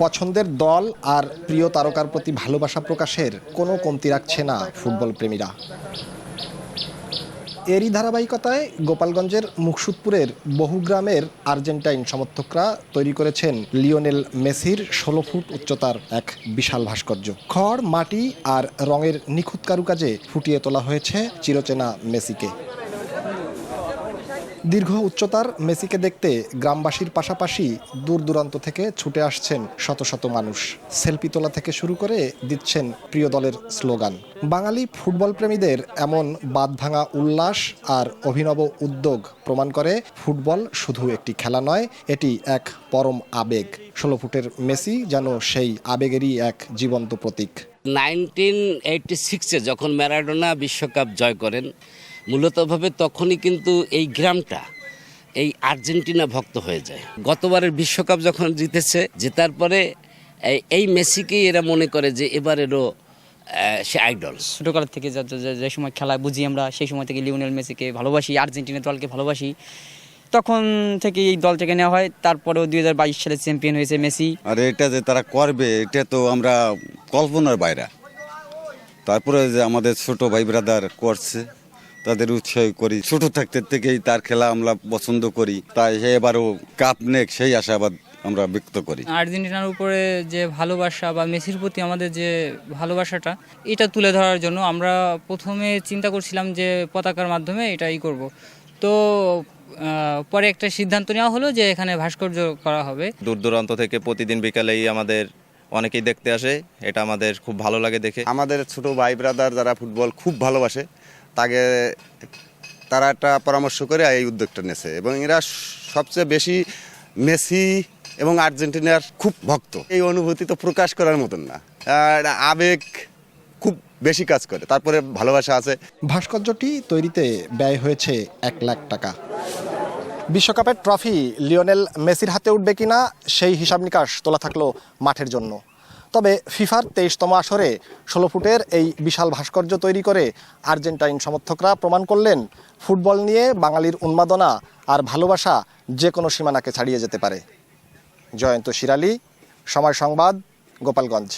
পছন্দের দল আর প্রিয় তারকার প্রতি ভালোবাসা প্রকাশের কোনো কমতি রাখছে না ফুটবল প্রেমীরা। এরই ধারাবাহিকতায় গোপালগঞ্জের মুকসুদপুরের বহু গ্রামের আর্জেন্টাইন সমর্থকরা তৈরি করেছেন লিওনেল মেসির ১৬ ফুট উচ্চতার এক বিশাল ভাস্কর্য। খড়, মাটি আর রঙের নিখুঁত কারুকাজে ফুটিয়ে তোলা হয়েছে চিরচেনা মেসিকে। দীর্ঘ উচ্চতার মেসিকে দেখতে গ্রামবাসীর পাশাপাশি দূর দূরান্ত থেকে ছুটে আসছেন শত শত মানুষ। সেলফি তোলা থেকে শুরু করে দিচ্ছেন প্রিয় দলের স্লোগান। বাঙালি ফুটবল প্রেমীদের এমন বাঁধভাঙা উল্লাস আর অভিনব উদ্যোগ প্রমাণ করে ফুটবল শুধু একটি খেলা নয়, এটি এক পরম আবেগ। ১৬ ফুটের মেসি যেন সেই আবেগেরই এক জীবন্ত প্রতীক। 1986-এ যখন ম্যারাডোনা বিশ্বকাপ জয় করেন, মূলতভাবে তখনই কিন্তু এই গ্রামটা এই আর্জেন্টিনা ভক্ত হয়ে যায়। গতবারের বিশ্বকাপ যখন জেতার পরে এই মেসিকেই এরা মনে করে যে এবারেরও সে আইডল। ছোটোকালের থেকে যে সময় খেলা বুঝি আমরা, সেই সময় থেকে লিওনেল মেসিকে ভালোবাসি, আর্জেন্টিনা দলকে ভালোবাসি। তখন থেকে এই দলটাকে নেওয়া হয়। তারপরেও 2022 সালে চ্যাম্পিয়ন হয়েছে মেসি। আর এটা যে তারা করবে, এটা তো আমরা কল্পনার বাইরে। তারপরে যে আমাদের ছোট ভাই ব্রাদার করছে, তাদের উৎসাহ করি। ছোট থাকতে থেকেই তার খেলা আমরা পছন্দ করি, তাই এবারও কাপ নেক সেই আশাবাদ আমরা ব্যক্ত করি। আর্জেন্টিনার উপরে যে ভালোবাসা বা মেসির প্রতি আমাদের যে ভালোবাসাটা, এটা তুলে ধরার জন্য আমরা প্রথমে চিন্তা করছিলাম যে পতাকার মাধ্যমে এটাই করব। তো পরে একটা সিদ্ধান্ত নেওয়া হলো যে এখানে ভাস্কর্য করা হবে। দূর দূরান্ত থেকে প্রতিদিন বিকালেই আমাদের অনেকেই দেখতে আসে, এটা আমাদের খুব ভালো লাগে দেখে। আমাদের ছোট ভাই ব্রাদার যারা ফুটবল খুব ভালোবাসে, তারা একটা পরামর্শ করে এই উদ্যোগটা নিয়েছে এবং এরা সবচেয়ে বেশি মেসি এবং আর্জেন্টিনার খুব ভক্ত। এই অনুভূতি তো প্রকাশ করার মতন না, আর আবেগ খুব বেশি কাজ করে। তারপরে ভালোবাসা আছে। ভাস্কর্যটি তৈরিতে ব্যয় হয়েছে ১ লাখ টাকা। বিশ্বকাপের ট্রফি লিওনেল মেসির হাতে উঠবে কিনা সেই হিসাব নিকাশ তোলা থাকলো মাঠের জন্য। তবে ফিফার ২৩তম আসরে ১৬ ফুটের এই বিশাল ভাস্কর্য তৈরি করে আর্জেন্টাইন সমর্থকরা প্রমাণ করলেন ফুটবল নিয়ে বাঙালির উন্মাদনা আর ভালোবাসা যে কোনো সীমানাকে ছাড়িয়ে যেতে পারে। জয়ন্ত শিরালী, সময় সংবাদ, গোপালগঞ্জ।